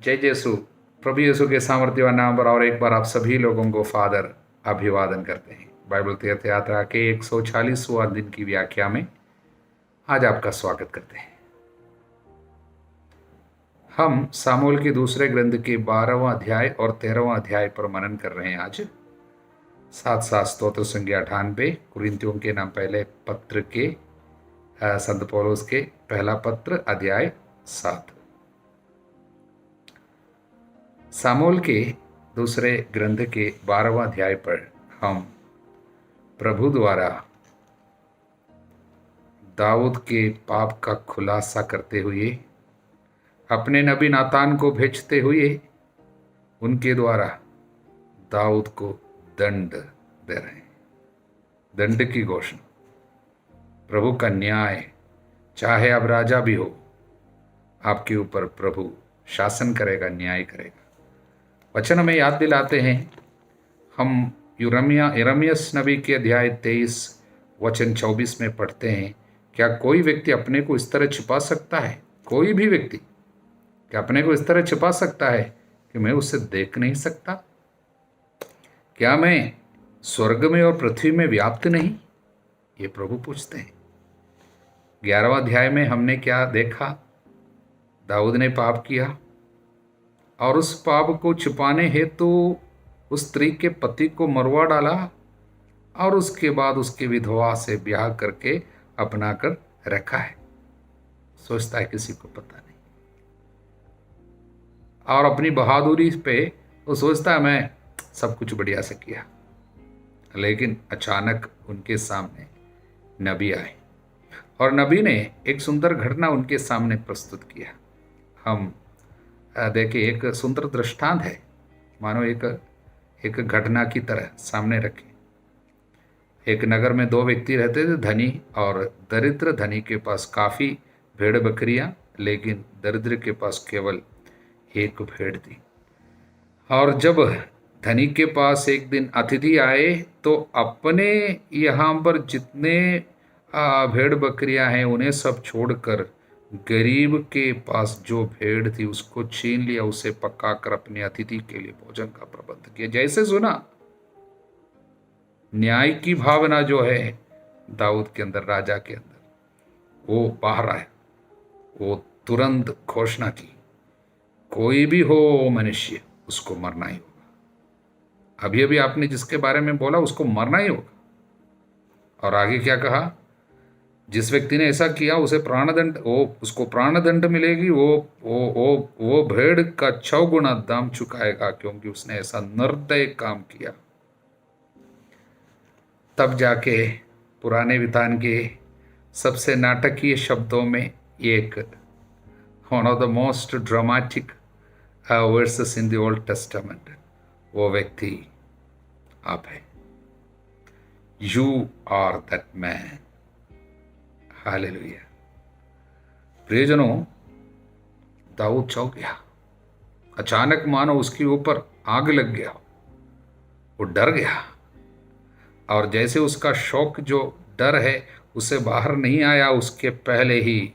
जय यीशु। प्रभु यीशु के सामर्थ्यवान नाम पर और एक बार आप सभी लोगों को फादर अभिवादन करते हैं। बाइबल तीर्थ यात्रा के 140वां दिन की व्याख्या में आज आपका स्वागत करते हैं। हम सामुएल के दूसरे ग्रंथ के 12वां अध्याय और 13वां अध्याय पर मनन कर रहे हैं। आज साथ साथ स्तोत्र संख्या 98 कुरिन्थियों के नाम पहले पत्र के संत पौलुस के पहला पत्र अध्याय 7। सामुएल के दूसरे ग्रंथ के 12वां अध्याय पर हम प्रभु द्वारा दाऊद के पाप का खुलासा करते हुए अपने नबी नातान को भेजते हुए उनके द्वारा दाऊद को दंड दे रहे हैं। दंड की घोषणा, प्रभु का न्याय, चाहे आप राजा भी हो, आपके ऊपर प्रभु शासन करेगा, न्याय करेगा। वचन हमें याद दिलाते हैं। हम यिर्मयाह नबी के अध्याय 23 वचन 24 में पढ़ते हैं, क्या कोई व्यक्ति अपने को इस तरह छिपा सकता है? कोई भी व्यक्ति क्या अपने को इस तरह छिपा सकता है कि मैं उसे देख नहीं सकता? क्या मैं स्वर्ग में और पृथ्वी में व्याप्त नहीं? ये प्रभु पूछते हैं। 11वां अध्याय में हमने क्या देखा? दाऊद ने पाप किया और उस पाप को छुपाने हेतु उस स्त्री के पति को मरवा डाला और उसके बाद उसकी विधवा से ब्याह करके अपना कर रखा है। सोचता है किसी को पता नहीं, और अपनी बहादुरी पे वो सोचता है मैं सब कुछ बढ़िया से किया। लेकिन अचानक उनके सामने नबी आए और नबी ने एक सुंदर घटना उनके सामने प्रस्तुत किया। हम देखिए, एक सुंदर दृष्टांत है, मानो एक घटना की तरह सामने रखें। एक नगर में दो व्यक्ति रहते थे, धनी और दरिद्र। धनी के पास काफ़ी भेड़ बकरियां, लेकिन दरिद्र के पास केवल एक भेड़ थी। और जब धनी के पास एक दिन अतिथि आए तो अपने यहाँ पर जितने भेड़ बकरियां हैं उन्हें सब छोड़कर गरीब के पास जो भेड़ थी उसको छीन लिया, उसे पकाकर अपने अतिथि के लिए भोजन का प्रबंध किया। जैसे सुना, न्याय की भावना जो है दाऊद के अंदर, राजा के अंदर, वो बाहर आया। वो तुरंत घोषणा की, कोई भी हो मनुष्य, उसको मरना ही होगा। अभी अभी आपने जिसके बारे में बोला उसको मरना ही होगा। और आगे क्या कहा? जिस व्यक्ति ने ऐसा किया उसे प्राणदंड, उसको प्राणदंड मिलेगी। वो भेड़ का 6 गुना दाम चुकाएगा, क्योंकि उसने ऐसा निर्दय काम किया। तब जाके पुराने विधान के सबसे नाटकीय शब्दों में एक, one of the most dramatic verses in the old testament, वो व्यक्ति आप है। You are that man. Hallelujah. प्रियजनों, दाऊद चौंक गया। अचानक मानो उसके ऊपर आग लग गया। वो डर गया, और जैसे उसका शौक, जो डर है, उसे बाहर नहीं आया, उसके पहले ही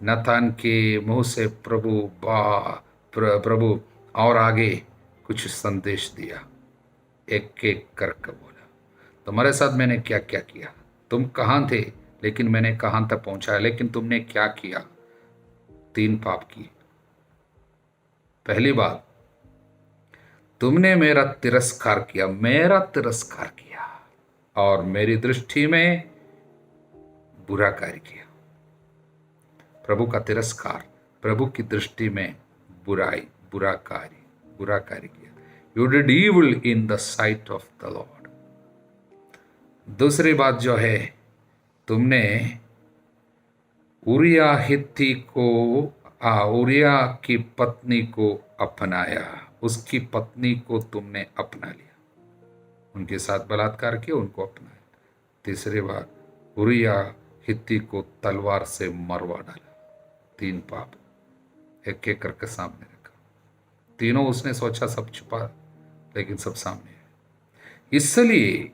नातान के मुंह से प्रभु और आगे कुछ संदेश दिया। एक एक करके बोला, तुम्हारे साथ मैंने क्या क्या किया, तुम कहाँ थे, लेकिन मैंने कहाँ तक पहुंचाया, लेकिन तुमने क्या किया? 3 पाप किए। पहली बात, तुमने मेरा तिरस्कार किया, और मेरी दृष्टि में बुरा कार्य किया। प्रभु का तिरस्कार, प्रभु की दृष्टि में बुराई, बुरा कार्य किया। You did evil in the site of the Lord. दूसरी बात जो है, तुमने उरिया हित्ती को, उरिया की पत्नी को अपनाया, उसकी पत्नी को तुमने अपना लिया, उनके साथ बलात्कार किया, उनको अपनाया। तीसरी बात, उरिया हित्ती को तलवार से मरवा डाला। 3 पाप एक एक करके सामने रखा। तीनों उसने सोचा सब छुपा, लेकिन सब सामने है। इसलिए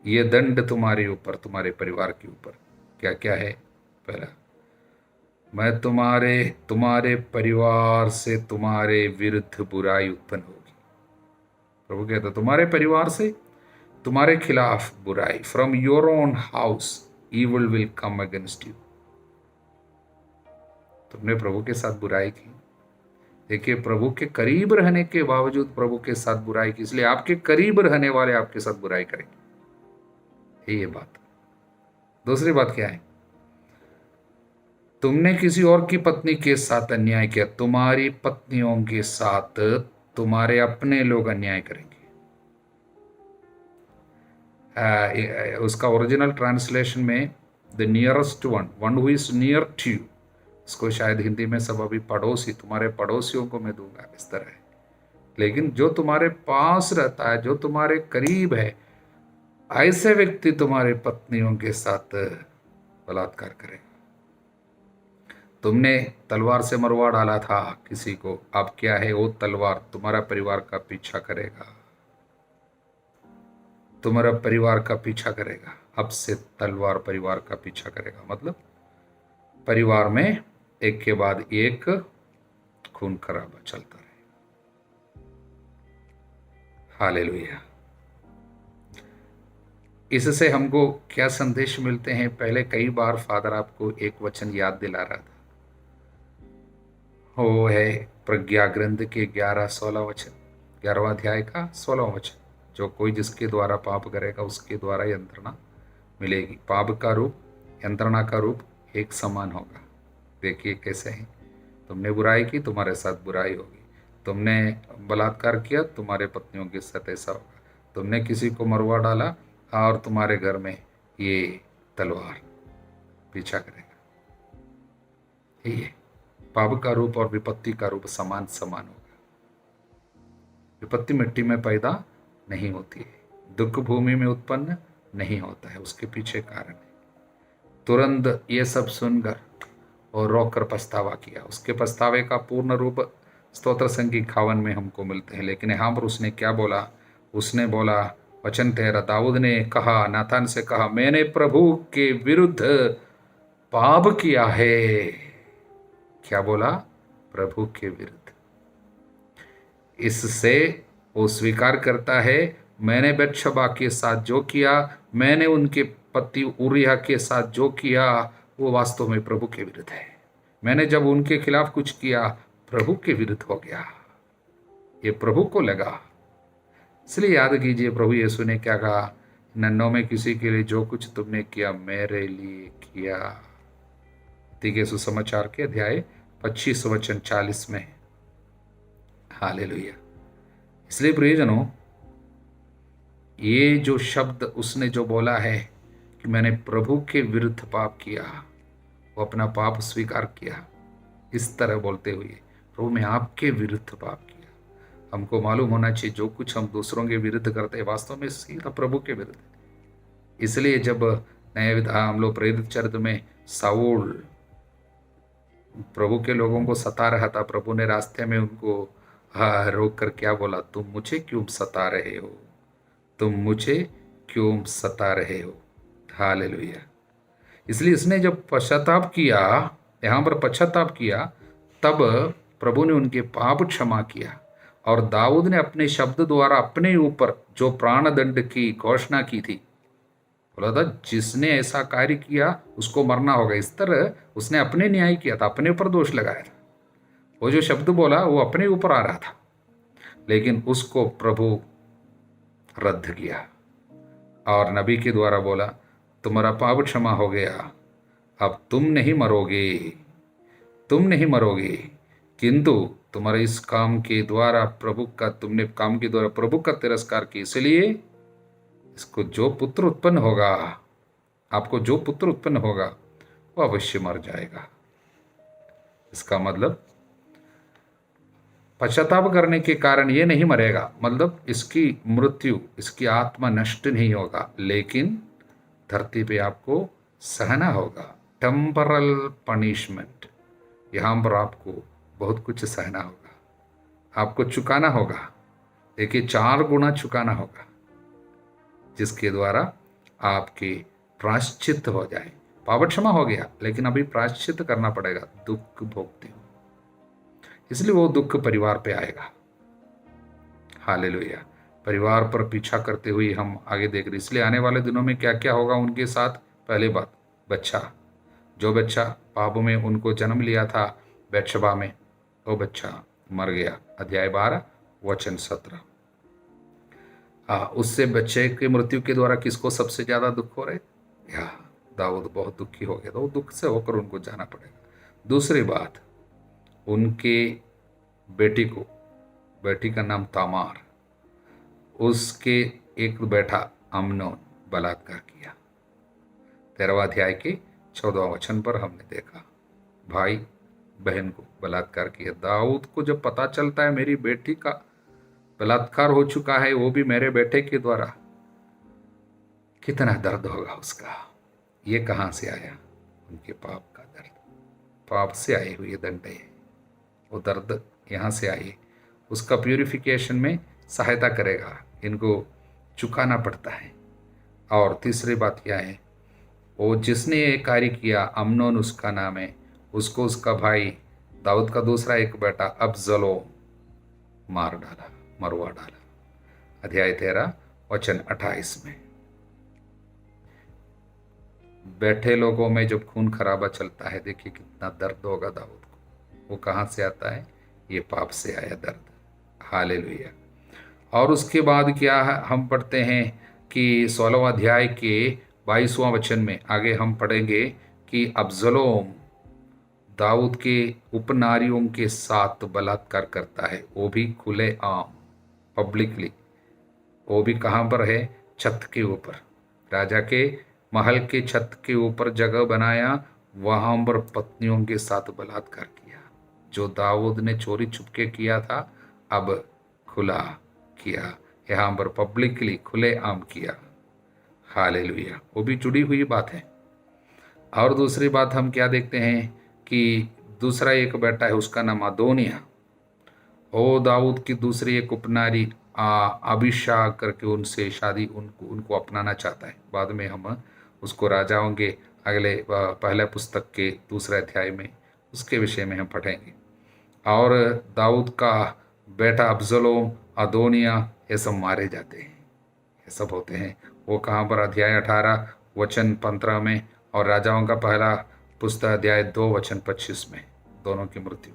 ये दंड तुम्हारे ऊपर, तुम्हारे परिवार के ऊपर क्या क्या है? पहला, मैं तुम्हारे परिवार से तुम्हारे विरुद्ध बुराई उत्पन्न होगी। प्रभु कहता तुम्हारे परिवार से तुम्हारे खिलाफ बुराई, from your own house evil will come against you. तुमने प्रभु के साथ बुराई की। देखिए, प्रभु के करीब रहने के बावजूद प्रभु के साथ बुराई की, इसलिए आपके करीब रहने वाले आपके साथ बुराई करेंगे। ये बात। दूसरी बात क्या है? तुमने किसी और की पत्नी के साथ अन्याय किया, तुम्हारी पत्नियों के साथ तुम्हारे अपने लोग अन्याय करेंगे। उसका ओरिजिनल ट्रांसलेशन में the nearest one who is near to you, इसको शायद हिंदी में सब अभी पड़ोसी, तुम्हारे पड़ोसियों को मैं दूंगा, इस तरह है। लेकिन जो तुम्हारे पास रहता है, जो तुम्हारे करीब है, ऐसे व्यक्ति तुम्हारे पत्नियों के साथ बलात्कार करें। तुमने तलवार से मरवा डाला था किसी को, अब क्या है? वो तलवार तुम्हारा परिवार का पीछा करेगा, तुम्हारा परिवार का पीछा करेगा। अब से तलवार परिवार का पीछा करेगा, मतलब परिवार में एक के बाद एक खून खराबा चलता रहे। हालेलुया। इससे हमको क्या संदेश मिलते हैं? पहले कई बार फादर आपको एक वचन याद दिला रहा था, वो है प्रज्ञा ग्रंथ के 11-16 वचन, 11वां अध्याय का 16वां वचन, जो कोई जिसके द्वारा पाप करेगा उसके द्वारा यंत्रणा मिलेगी। पाप का रूप, यंत्रणा का रूप एक समान होगा। देखिए कैसे है, तुमने बुराई की, तुम्हारे साथ बुराई होगी। तुमने बलात्कार किया, तुम्हारे पत्नियों के साथ ऐसा होगा। तुमने किसी को मरवा डाला और तुम्हारे घर में ये तलवार पीछा करेगा। ये पाप का रूप और विपत्ति का रूप समान होगा। विपत्ति मिट्टी में पैदा नहीं होती है, दुख भूमि में उत्पन्न नहीं होता है, उसके पीछे कारण है। तुरंत ये सब सुनकर और रोककर पछतावा किया। उसके पछतावे का पूर्ण रूप स्तोत्र संगीत 51 में हमको मिलते हैं। लेकिन यहाँ पर उसने क्या बोला? उसने बोला, वचन तेरा, दाऊद ने कहा, नातान से कहा, मैंने प्रभु के विरुद्ध पाप किया है। क्या बोला? प्रभु के विरुद्ध। इससे वो स्वीकार करता है, मैंने बत्शबा के साथ जो किया, मैंने उनके पति उरिया के साथ जो किया, वो वास्तव में प्रभु के विरुद्ध है। मैंने जब उनके खिलाफ कुछ किया, प्रभु के विरुद्ध हो गया, ये प्रभु को लगा। इसलिए याद कीजिए, प्रभु यीशु ने क्या कहा? नन्नों में किसी के लिए जो कुछ तुमने किया, मेरे लिए किया। तीके सुसमाचार के अध्याय 25 वचन 40 में। हालेलुया। इसलिए प्रियजनों, ये जो शब्द उसने जो बोला है कि मैंने प्रभु के विरुद्ध पाप किया, वो अपना पाप स्वीकार किया, इस तरह बोलते हुए, प्रभु मैं आपके विरुद्ध पाप किया। हमको मालूम होना चाहिए, जो कुछ हम दूसरों के विरुद्ध करते हैं वास्तव में सीधा प्रभु के विरुद्ध है। इसलिए जब नए विधान हम लोग प्रेरित चरित्र में साउल प्रभु के लोगों को सता रहा था, प्रभु ने रास्ते में उनको रोक कर क्या बोला? तुम मुझे क्यों सता रहे हो? तुम मुझे क्यों सता रहे हो? हालेलुया। इसलिए इसने जब पश्चाताप किया, यहाँ पर पश्चाताप किया, तब प्रभु ने उनके पाप क्षमा किया। और दाऊद ने अपने शब्द द्वारा अपने ऊपर जो प्राण दंड की घोषणा की थी, बोला था जिसने ऐसा कार्य किया उसको मरना होगा। इस तरह उसने अपने न्याय किया था, अपने ऊपर दोष लगाया था। वो जो शब्द बोला वो अपने ऊपर आ रहा था, लेकिन उसको प्रभु रद्द किया और नबी के द्वारा बोला, तुम्हारा पाप क्षमा हो गया, अब तुम नहीं मरोगे, तुम नहीं मरोगे, किंतु तुम्हारे इस काम के द्वारा प्रभु का, तुमने काम के द्वारा प्रभु का तिरस्कार किया, इसलिए इसको जो पुत्र उत्पन्न होगा, आपको जो पुत्र उत्पन्न होगा वो अवश्य मर जाएगा। इसका मतलब पश्चाताप करने के कारण ये नहीं मरेगा, मतलब इसकी मृत्यु, इसकी आत्मा नष्ट नहीं होगा, लेकिन धरती पे आपको सहना होगा। टेम्परल पनिशमेंट, यहाँ पर आपको बहुत कुछ सहना होगा, आपको चुकाना होगा। देखिए 4 गुना चुकाना होगा, जिसके द्वारा आपके प्रायश्चित हो जाए, पाप क्षमा हो गया, लेकिन अभी प्रायश्चित करना पड़ेगा दुख भोगते हुए। इसलिए वो दुख परिवार पे आएगा। हालेलुया। परिवार पर पीछा करते हुए हम आगे देख रहे, इसलिए आने वाले दिनों में क्या क्या होगा उनके साथ। पहली बात, बच्चा, जो बच्चा पाप में उनको जन्म लिया था बैतशबा में, वो बच्चा मर गया। अध्याय 12 वचन 17। उससे बच्चे की मृत्यु के द्वारा किसको सबसे ज्यादा दुख हो रहे? या दाऊद बहुत दुखी हो गया, तो वो दुख से होकर उनको जाना पड़ेगा। दूसरी बात, उनके बेटी का नाम तामार, उसके एक बेटा अम्नोन बलात्कार किया। 13वां अध्याय के 14वां वचन पर हमने देखा, भाई बहन को बलात्कार किया। दाऊद को जब पता चलता है मेरी बेटी का बलात्कार हो चुका है, वो भी मेरे बेटे के द्वारा, कितना दर्द होगा उसका। ये कहां से आया? उनके पाप का दर्द, पाप से आए हुए दंड है वो दर्द, यहां से आए, उसका प्यूरिफिकेशन में सहायता करेगा। इनको चुकाना पड़ता है। और तीसरी बात क्या है, वो जिसने ये कार्य किया, अम्नोन उसका नाम है, उसको उसका भाई दाऊद का दूसरा एक बेटा अब्सलोम मरवा डाला। अध्याय 13 वचन 28 में। बैठे लोगों में जब खून खराबा चलता है, देखिए कितना दर्द होगा दाऊद को। वो कहां से आता है? ये पाप से आया दर्द। हालेलुया। और उसके बाद क्या है, हम पढ़ते हैं कि 16वां अध्याय के 22वां वचन में आगे हम पढ़ेंगे कि अब्सलोम दाऊद के उपनारियों के साथ बलात्कार करता है, वो भी खुले आम, पब्लिकली। वो भी कहाँ पर है? छत के ऊपर, राजा के महल के छत के ऊपर जगह बनाया, वहां पर पत्नियों के साथ बलात्कार किया। जो दाऊद ने चोरी छुपके किया था, अब खुला किया, यहाँ पर पब्लिकली खुले आम किया। हालेलुया। वो भी जुड़ी हुई बात है। और दूसरी बात हम क्या देखते हैं कि दूसरा एक बेटा है, उसका नाम अदोनिया। ओ दाऊद की दूसरी एक उपनारी अभिषा करके उनसे शादी, उनको अपनाना चाहता है। बाद में हम उसको राजाओं के अगले पहले पुस्तक के दूसरे अध्याय में उसके विषय में हम पढ़ेंगे। और दाऊद का बेटा अब्सलोम, अदोनिया, ये सब मारे जाते हैं, ये सब होते हैं। वो कहाँ पर? अध्याय 18 वचन 15 में, और राजाओं का पहला पुस्तक अध्याय 2 वचन 25 में, दोनों की मृत्यु।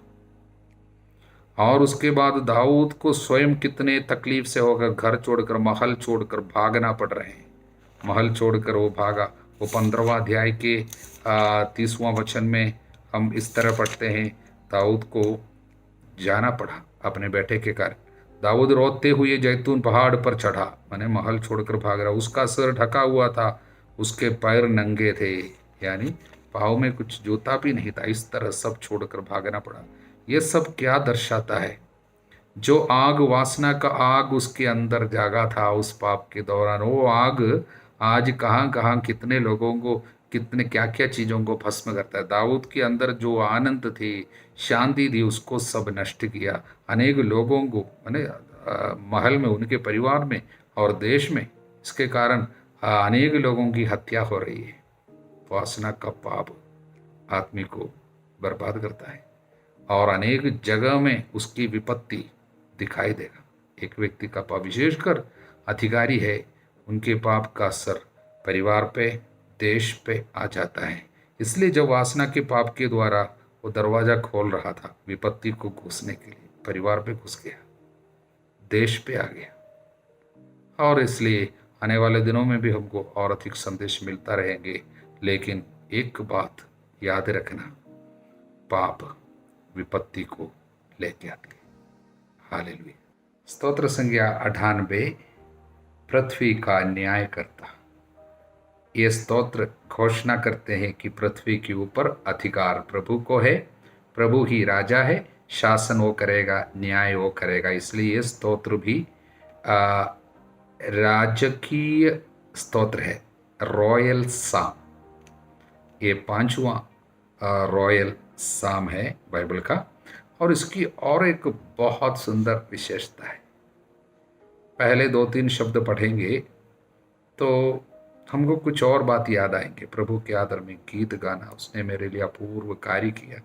और उसके बाद दाऊद को स्वयं कितने तकलीफ से होकर घर छोड़कर, महल छोड़कर भागना पड़ रहे हैं। महल छोड़कर वो भागा। वो 15वां अध्याय के 30वां वचन में हम इस तरह पढ़ते हैं, दाऊद को जाना पड़ा अपने बेटे के कारण। दाऊद रोते हुए जैतून पहाड़ पर चढ़ा, माने महल छोड़कर भाग रहा। उसका सिर ढका हुआ था, उसके पैर नंगे थे, यानी पाँव में कुछ जूता भी नहीं था। इस तरह सब छोड़कर भागना पड़ा। ये सब क्या दर्शाता है? जो आग, वासना का आग उसके अंदर जागा था उस पाप के दौरान, वो आग आज कहाँ कहाँ कितने लोगों को, कितने क्या क्या चीज़ों को भस्म करता है। दाऊद के अंदर जो आनंद थी, शांति थी, उसको सब नष्ट किया। अनेक लोगों को, माने महल में, उनके परिवार में और देश में, इसके कारण अनेक लोगों की हत्या हो रही है। वासना का पाप आदमी को बर्बाद करता है और अनेक जगह में उसकी विपत्ति दिखाई देगा। एक व्यक्ति का पाप, विशेषकर अधिकारी है, उनके पाप का असर परिवार पे, देश पे आ जाता है। इसलिए जब वासना के पाप के द्वारा वो दरवाजा खोल रहा था विपत्ति को घुसने के लिए, परिवार पे घुस गया, देश पे आ गया। और इसलिए आने वाले दिनों में भी हमको और अधिक संदेश मिलता रहेंगे। लेकिन एक बात याद रखना, पाप विपत्ति को लेके आती है। हालेलुया। स्तोत्र संज्ञा 98, पृथ्वी का न्याय करता। ये स्तोत्र घोषणा करते हैं कि पृथ्वी के ऊपर अधिकार प्रभु को है, प्रभु ही राजा है, शासन वो करेगा, न्याय वो करेगा। इसलिए ये स्तोत्र भी राजकीय स्तोत्र है, रॉयल साम। ये 5वां रॉयल साम है बाइबल का। और इसकी और एक बहुत सुंदर विशेषता है। पहले 2-3 शब्द पढ़ेंगे तो हमको कुछ और बात याद आएंगे। प्रभु के आदर में गीत गाना, उसने मेरे लिए अपूर्व कार्य किया,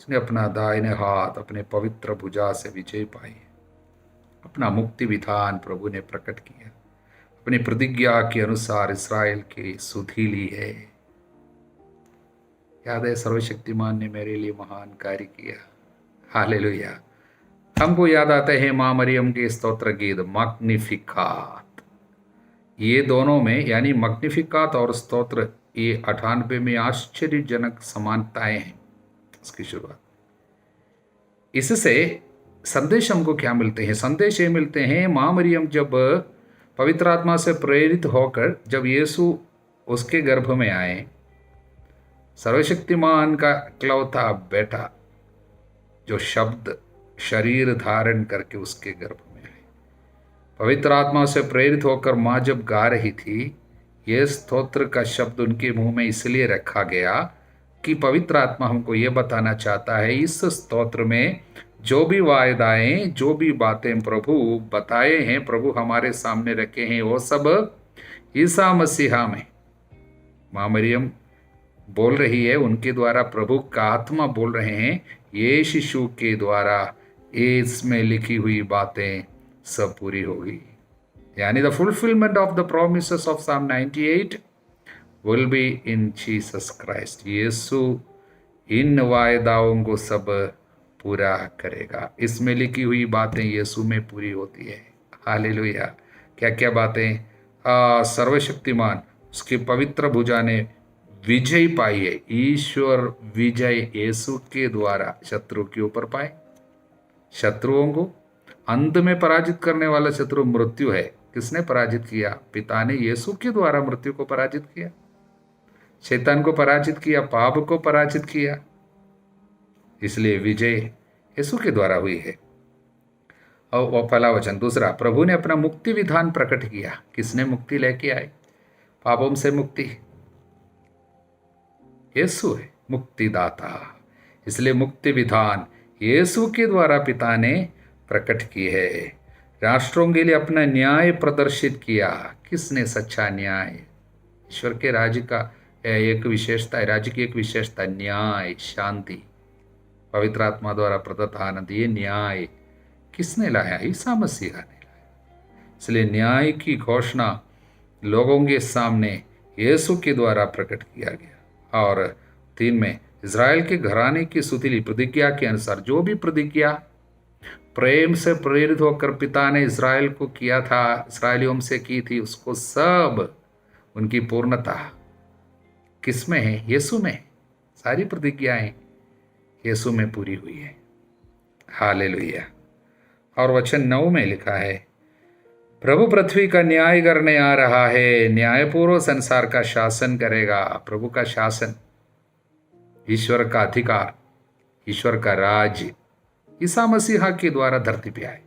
उसने अपना दाहिने हाथ अपने पवित्र भुजा से विजय पाई, अपना मुक्ति विधान प्रभु ने प्रकट किया, अपनी प्रतिज्ञा के अनुसार इस्राएल की सुधि ली है। याद है, सर्वशक्तिमान ने मेरे लिए महान कार्य किया। हालेलुया। हमको याद आते हैं माँ मरियम के स्तोत्र गीत मग्निफिकात। ये दोनों में यानी मग्निफिकात और स्तोत्र, ये 98 में आश्चर्यजनक समानताएं हैं इसकी शुरुआत। इससे संदेश हमको क्या मिलते हैं? संदेश ये मिलते हैं, माँ मरियम जब पवित्र आत्मा से प्रेरित होकर जब यीशु उसके गर्भ में आए, सर्वशक्तिमान का इकलौता बेटा जो शब्द शरीर धारण करके उसके गर्भ में आए, पवित्र आत्मा से प्रेरित होकर माँ जब गा रही थी, यह स्तोत्र का शब्द उनके मुंह में इसलिए रखा गया कि पवित्र आत्मा हमको ये बताना चाहता है, इस स्तोत्र में जो भी वायदाएं, जो भी बातें प्रभु बताए हैं, प्रभु हमारे सामने रखे हैं, वो सब ईसा मसीहा में माँ मरियम बोल रही है, उनके द्वारा प्रभु का आत्मा बोल रहे हैं, ये शिशु के द्वारा इसमें लिखी हुई बातें सब पूरी होगी। यानी the fulfilment of the promises of Psalm 98 will be in Jesus Christ. यीशु इन वायदाओं को सब पूरा करेगा। इसमें लिखी हुई बातें यीशु में पूरी होती है। हालेलुया। क्या क्या बातें? सर्वशक्तिमान उसकी पवित्र भुजा ने विजय पाई है। ईश्वर विजय यीशु के द्वारा शत्रु के ऊपर पाए। शत्रुओं को अंत में पराजित करने वाला शत्रु मृत्यु है। किसने पराजित किया? पिता ने यीशु के द्वारा मृत्यु को पराजित किया, शैतान को पराजित किया, पाप को पराजित किया। इसलिए विजय यीशु के द्वारा हुई है। और वो पहला वचन। दूसरा, प्रभु ने अपना मुक्ति विधान प्रकट किया। किसने मुक्ति लेके आए? पापों से मुक्ति यीशु है, मुक्तिदाता। इसलिए मुक्ति विधान यीशु के द्वारा पिता ने प्रकट की है। राष्ट्रों के लिए अपना न्याय प्रदर्शित किया। किसने? सच्चा न्याय। ईश्वर के राज्य का एक विशेषता है, राज्य की एक विशेषता न्याय, शांति। पवित्र आत्मा द्वारा प्रदत्त आनंद, ये न्याय किसने लाया? ईसा मसीहा ने लाया। इसलिए न्याय की घोषणा लोगों के सामने यीशु के द्वारा प्रकट किया गया। और 3 में, इज़राइल के घराने की सुतीली प्रतिज्ञा के अनुसार, जो भी प्रतिज्ञा प्रेम से प्रेरित होकर पिता ने इज़राइल को किया था, इस्राएलियों से की थी, उसको सब उनकी पूर्णता किस में है? यीशु में। सारी प्रतिज्ञाएं यीशु में पूरी हुई है। हालेलुया। और वचन 9 में लिखा है, प्रभु पृथ्वी का न्याय करने आ रहा है, न्यायपूर्व संसार का शासन करेगा। प्रभु का शासन, ईश्वर का अधिकार, ईश्वर का राज्य ईसा मसीहा के द्वारा धरती पे आए।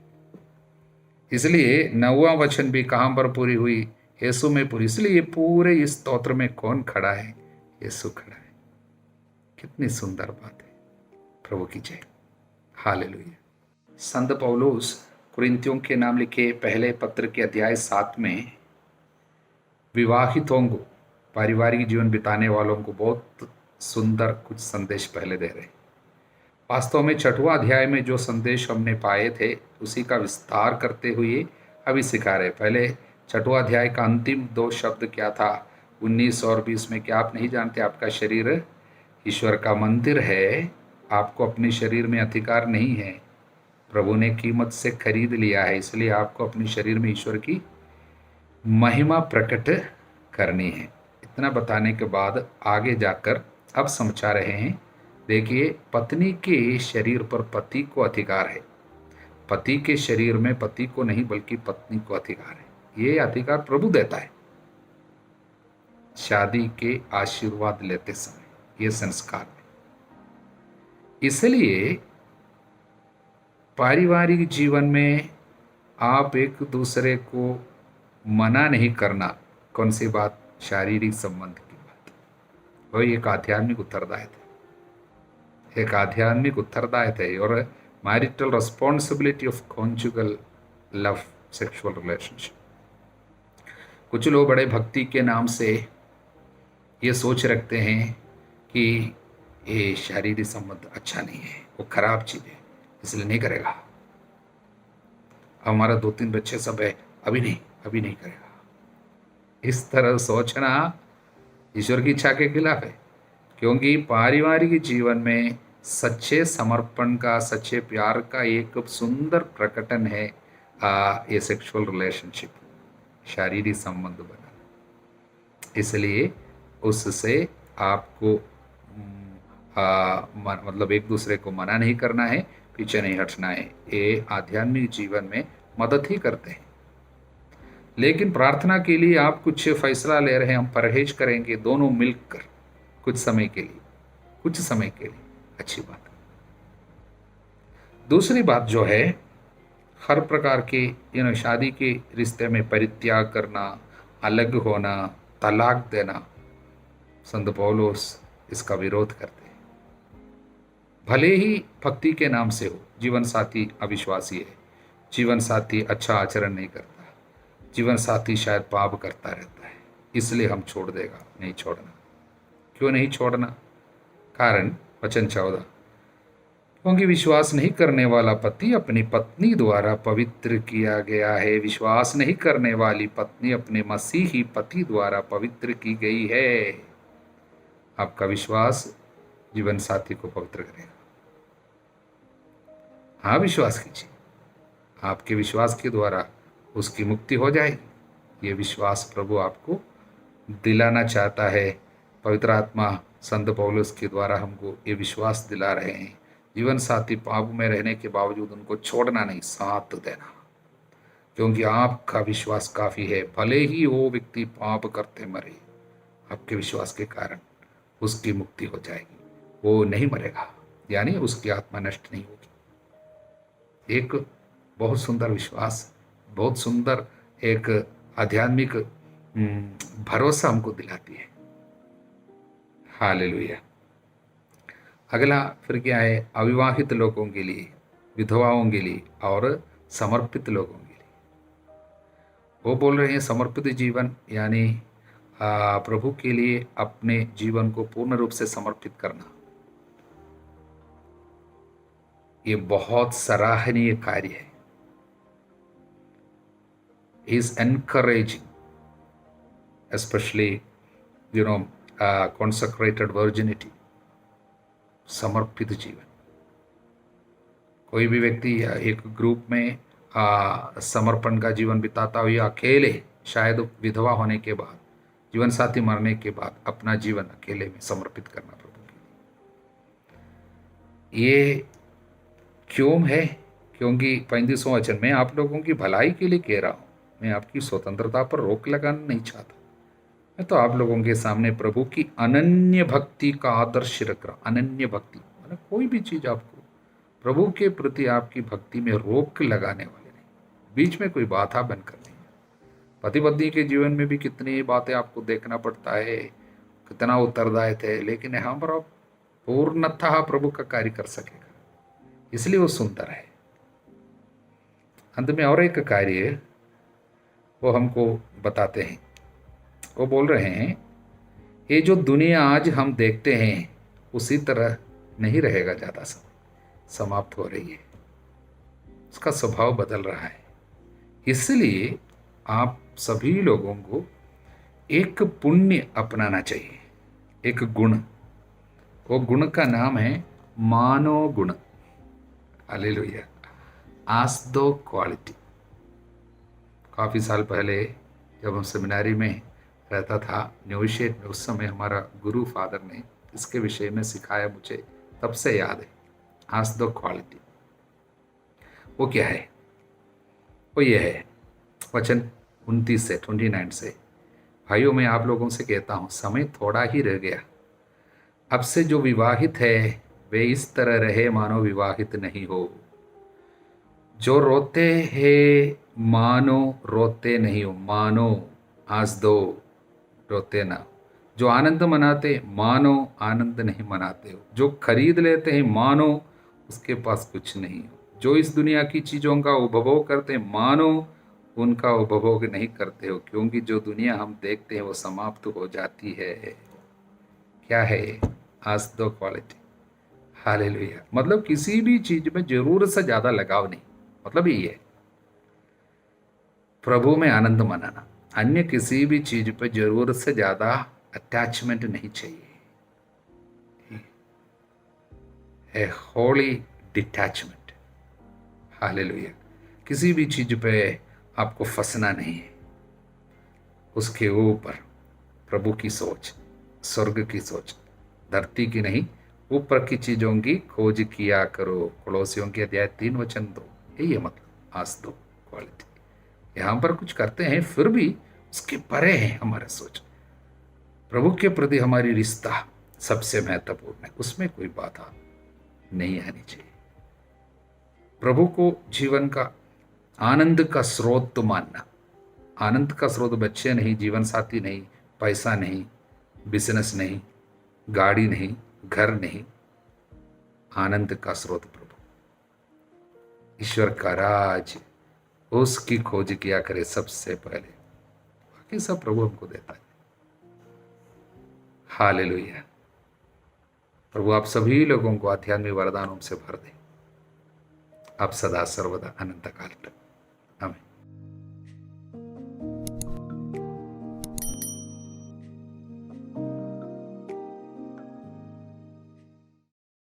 इसलिए 9वां वचन भी कहां पर पूरी हुई? यीशु में पूरी। इसलिए ये पूरे इस स्तोत्र में कौन खड़ा है? यीशु खड़ा है। कितनी सुंदर बात है। प्रभु की जय। हालेलुया। संत पौलुस कुरिन्थियों के नाम लिखे पहले पत्र के अध्याय 7 में विवाहितों को, पारिवारिक जीवन बिताने वालों को बहुत सुंदर कुछ संदेश पहले दे रहे हैं। वास्तव में 6वां अध्याय में जो संदेश हमने पाए थे उसी का विस्तार करते हुए अभी सिखा रहे। पहले 6वां अध्याय का अंतिम 2 शब्द क्या था? 19 और 20 में, क्या आप नहीं जानते आपका शरीर ईश्वर का मंदिर है? आपको अपने शरीर में अधिकार नहीं है, प्रभु ने कीमत से खरीद लिया है। इसलिए आपको अपने शरीर में ईश्वर की महिमा प्रकट करनी है। इतना बताने के बाद आगे जाकर अब समझा रहे हैं, देखिए, पत्नी के शरीर पर पति को अधिकार है। पति के शरीर में पति को नहीं बल्कि पत्नी को अधिकार है। ये अधिकार प्रभु देता है शादी के आशीर्वाद लेते समय, ये संस्कार में। इसलिए पारिवारिक जीवन में आप एक दूसरे को मना नहीं करना। कौन सी बात? शारीरिक संबंध की बात। वही एक आध्यात्मिक उत्तरदायित्व है, एक आध्यात्मिक उत्तरदायित्व है। और marital responsibility of conjugal love, sexual relationship. कुछ लोग बड़े भक्ति के नाम से ये सोच रखते हैं कि ये शारीरिक संबंध अच्छा नहीं है, वो खराब चीज़ है, इसलिए नहीं करेगा। हमारा 2-3 बच्चे सब है, अभी नहीं करेगा। इस तरह सोचना ईश्वर की इच्छा के खिलाफ है, क्योंकि पारिवारिक जीवन में सच्चे समर्पण का, सच्चे प्यार का एक सुंदर प्रकटन है ये सेक्सुअल रिलेशनशिप, शारीरिक संबंध बनाना। इसलिए उससे आपको मतलब एक दूसरे को मना नहीं करना है, पीछे नहीं हटना है। ये आध्यात्मिक जीवन में मदद ही करते हैं। लेकिन प्रार्थना के लिए आप कुछ फैसला ले रहे हैं, हम परहेज करेंगे दोनों मिलकर कुछ समय के लिए, अच्छी बात है। दूसरी बात जो है, हर प्रकार के शादी के रिश्ते में परित्याग करना, अलग होना, तलाक देना, संत पौलुस इसका विरोध करते हैं। भले ही भक्ति के नाम से हो, जीवन साथी अविश्वासी है, जीवन साथी अच्छा आचरण नहीं करता, जीवन साथी शायद पाप करता रहता है, इसलिए हम छोड़ देगा, नहीं छोड़ना। क्यों नहीं छोड़ना? कारण वचन 14, क्योंकि विश्वास नहीं करने वाला पति अपनी पत्नी द्वारा पवित्र किया गया है, विश्वास नहीं करने वाली पत्नी अपने मसीही पति द्वारा पवित्र की गई है। आपका विश्वास जीवन साथी को पवित्र करेगा। हाँ, विश्वास कीजिए, आपके विश्वास के द्वारा उसकी मुक्ति हो जाएगी। ये विश्वास प्रभु आपको दिलाना चाहता है। पवित्र आत्मा संत पौलुस के द्वारा हमको ये विश्वास दिला रहे हैं, जीवन साथी पाप में रहने के बावजूद उनको छोड़ना नहीं, साथ देना, क्योंकि आपका विश्वास काफ़ी है। भले ही वो व्यक्ति पाप करते मरे, आपके विश्वास के कारण उसकी मुक्ति हो जाएगी, वो नहीं मरेगा, यानी उसकी आत्मा नष्ट नहीं होगी। एक बहुत सुंदर विश्वास, बहुत सुंदर एक आध्यात्मिक भरोसा हमको दिलाती है। हालेलुया। अगला फिर क्या है? अविवाहित लोगों के लिए, विधवाओं के लिए और समर्पित लोगों के लिए। वो बोल रहे हैं समर्पित जीवन यानी प्रभु के लिए अपने जीवन को पूर्ण रूप से समर्पित करना। ये बहुत सराहनीय कार्य है। Is encouraging, especially consecrated virginity, समर्पित जीवन। कोई भी व्यक्ति एक ग्रुप में समर्पण का जीवन बिताता हुआ अकेले, शायद विधवा होने के बाद, जीवन साथी मरने के बाद अपना जीवन अकेले में समर्पित करना प्रभु के लिए, ये क्यों है? क्योंकि 35वां वचन में आप लोगों की भलाई के लिए कह रहा हूँ, मैं आपकी स्वतंत्रता पर रोक लगाना नहीं चाहता। मैं तो आप लोगों के सामने प्रभु की अनन्य भक्ति का आदर्श रख रहा। अनन्य भक्ति मतलब कोई भी चीज़ आपको प्रभु के प्रति आपकी भक्ति में रोक लगाने वाले नहीं, बीच में कोई बाधा बनकर नहीं। पति पत्नी के जीवन में भी कितनी बातें आपको देखना पड़ता है, कितना उत्तरदायित्व है, लेकिन यहाँ पर आप पूर्णतः प्रभु का कार्य कर सकेगा, इसलिए वो सुंदर है। अंत में और एक कार्य वो हमको बताते हैं। वो बोल रहे हैं ये जो दुनिया आज हम देखते हैं उसी तरह नहीं रहेगा, ज़्यादा समय समाप्त हो रही है, उसका स्वभाव बदल रहा है। इसलिए आप सभी लोगों को एक पुण्य अपनाना चाहिए, एक गुण। वो गुण का नाम है मानव गुण। हालेलुया। आस्दो क्वालिटी। काफ़ी साल पहले जब हम सेमिनारी में रहता था न्यूशेट में, उस समय हमारा गुरु फादर ने इसके विषय में सिखाया मुझे, तब से याद है। आस्दो क्वालिटी वो क्या है? वो ये है, वचन 29 से 29 से, भाइयों मैं आप लोगों से कहता हूँ समय थोड़ा ही रह गया, अब से जो विवाहित है वे इस तरह रहे मानो विवाहित नहीं हो, जो रोते हैं मानो रोते नहीं हो, मानो आज दो रोते ना, जो आनंद मनाते मानो आनंद नहीं मनाते हो, जो खरीद लेते हैं मानो उसके पास कुछ नहीं हो, जो इस दुनिया की चीज़ों का उपभोग करते हैं मानो उनका उपभोग नहीं करते हो, क्योंकि जो दुनिया हम देखते हैं वो समाप्त हो जाती है। क्या है? आज दो क्वालिटी। हालेलुया। मतलब किसी भी चीज में जरूरत से ज्यादा लगाव नहीं, मतलब यही है। प्रभु में आनंद मनाना, अन्य किसी भी चीज पर जरूरत से ज्यादा अटैचमेंट नहीं चाहिए। ए होली डिटैचमेंट। हालेलुया। किसी भी चीज पे आपको फंसना नहीं है, उसके ऊपर प्रभु की सोच, स्वर्ग की सोच, धरती की नहीं, ऊपर की चीजों की खोज किया करो। कोलोसियों के अध्याय 3 वचन 2। यही है मतलब आज दो क्वालिटी। यहां पर कुछ करते हैं फिर भी उसके परे है हमारा सोच। प्रभु के प्रति हमारी रिश्ता सबसे महत्वपूर्ण है, उसमें कोई बाधा नहीं आनी चाहिए। प्रभु को जीवन का आनंद का स्रोत तो मानना। आनंद का स्रोत बच्चे नहीं, जीवन साथी नहीं, पैसा नहीं, बिजनेस नहीं, गाड़ी नहीं, घर नहीं। आनंद का स्रोत प्रभु, ईश्वर का राज, उसकी खोज किया करे सबसे पहले, बाकी सब प्रभु हमको देता है। हालेलुया। प्रभु आप सभी लोगों को आध्यात्मिक वरदानों से भर दे। आप सदा सर्वदा अनंत काल तक